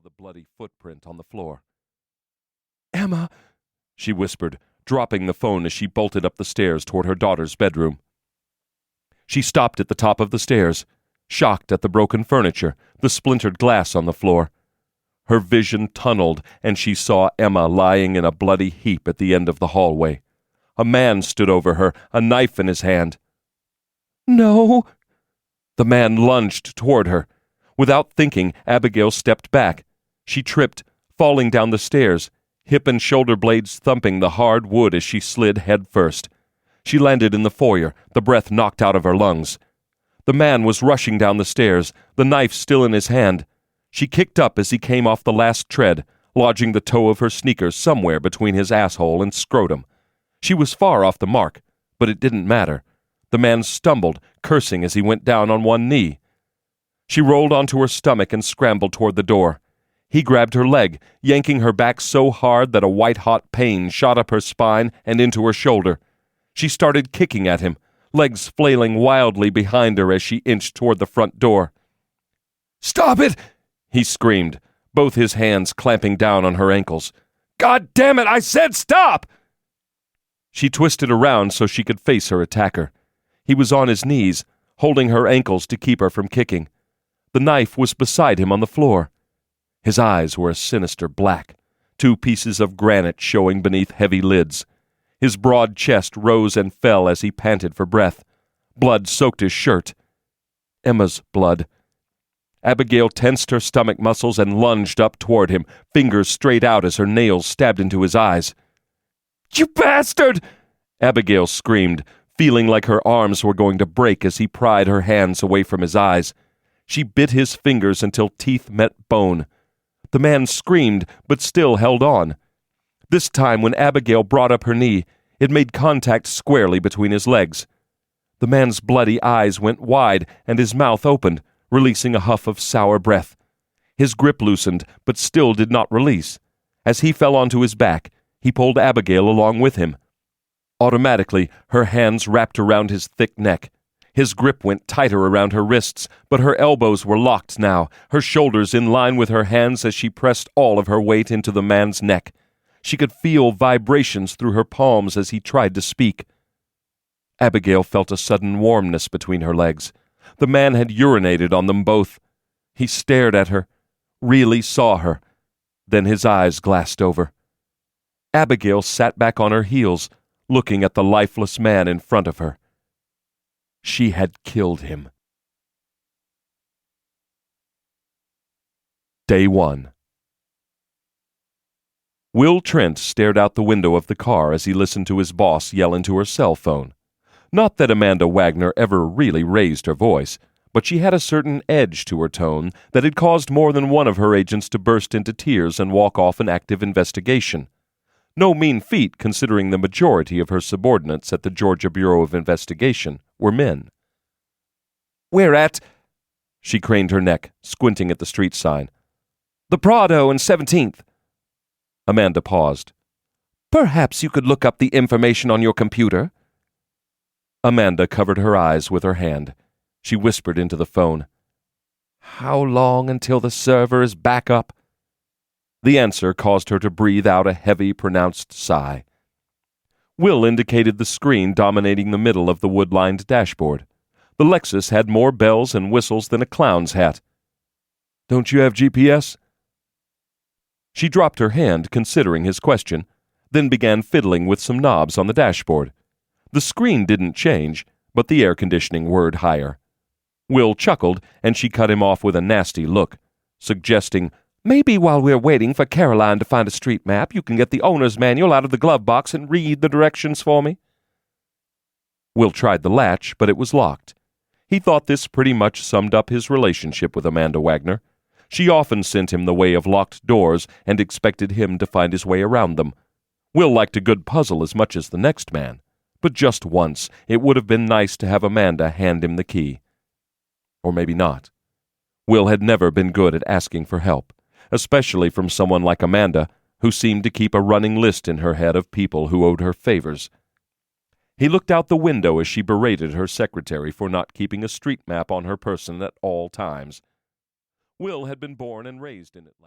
saw the bloody footprint on the floor. "Emma," she whispered, dropping the phone as she bolted up the stairs toward her daughter's bedroom. She stopped at the top of the stairs, shocked at the broken furniture, the splintered glass on the floor. Her vision tunneled, and she saw Emma lying in a bloody heap at the end of the hallway. A man stood over her, a knife in his hand. "No!" The man lunged toward her. Without thinking, Abigail stepped back. She tripped, falling down the stairs, hip and shoulder blades thumping the hard wood as she slid head first. She landed in the foyer, the breath knocked out of her lungs. The man was rushing down the stairs, the knife still in his hand. She kicked up as he came off the last tread, lodging the toe of her sneakers somewhere between his asshole and scrotum. She was far off the mark, but it didn't matter. The man stumbled, cursing as he went down on one knee. She rolled onto her stomach and scrambled toward the door. He grabbed her leg, yanking her back so hard that a white-hot pain shot up her spine and into her shoulder. She started kicking at him, legs flailing wildly behind her as she inched toward the front door. "Stop it!" he screamed, both his hands clamping down on her ankles. "God damn it, I said stop!" She twisted around so she could face her attacker. He was on his knees, holding her ankles to keep her from kicking. The knife was beside him on the floor. His eyes were a sinister black, 2 pieces of granite showing beneath heavy lids. His broad chest rose and fell as he panted for breath. Blood soaked his shirt. Emma's blood. Abigail tensed her stomach muscles and lunged up toward him, fingers straight out as her nails stabbed into his eyes. "You bastard!" Abigail screamed, feeling like her arms were going to break as he pried her hands away from his eyes. She bit his fingers until teeth met bone. The man screamed, but still held on. This time, when Abigail brought up her knee, it made contact squarely between his legs. The man's bloody eyes went wide, and his mouth opened, releasing a huff of sour breath. His grip loosened, but still did not release. As he fell onto his back, he pulled Abigail along with him. Automatically, her hands wrapped around his thick neck. His grip went tighter around her wrists, but her elbows were locked now, her shoulders in line with her hands as she pressed all of her weight into the man's neck. She could feel vibrations through her palms as he tried to speak. Abigail felt a sudden warmness between her legs. The man had urinated on them both. He stared at her, really saw her. Then his eyes glassed over. Abigail sat back on her heels, looking at the lifeless man in front of her. She had killed him. Day 1. Will Trent stared out the window of the car as he listened to his boss yell into her cell phone. Not that Amanda Wagner ever really raised her voice, but she had a certain edge to her tone that had caused more than one of her agents to burst into tears and walk off an active investigation. No mean feat considering the majority of her subordinates at the Georgia Bureau of Investigation were men. "We're at—" She craned her neck, squinting at the street sign. "The Prado and 17th. Amanda paused. "Perhaps you could look up the information on your computer?" Amanda covered her eyes with her hand. She whispered into the phone. "How long until the server is back up?" The answer caused her to breathe out a heavy, pronounced sigh. Will indicated the screen dominating the middle of the wood-lined dashboard. The Lexus had more bells and whistles than a clown's hat. "Don't you have GPS?" She dropped her hand, considering his question, then began fiddling with some knobs on the dashboard. The screen didn't change, but the air conditioning whirred higher. Will chuckled, and she cut him off with a nasty look, suggesting, "Maybe while we're waiting for Caroline to find a street map, you can get the owner's manual out of the glove box and read the directions for me." Will tried the latch, but it was locked. He thought this pretty much summed up his relationship with Amanda Wagner. She often sent him the way of locked doors and expected him to find his way around them. Will liked a good puzzle as much as the next man, but just once it would have been nice to have Amanda hand him the key. Or maybe not. Will had never been good at asking for help, especially from someone like Amanda, who seemed to keep a running list in her head of people who owed her favors. He looked out the window as she berated her secretary for not keeping a street map on her person at all times. Will had been born and raised in Atlanta.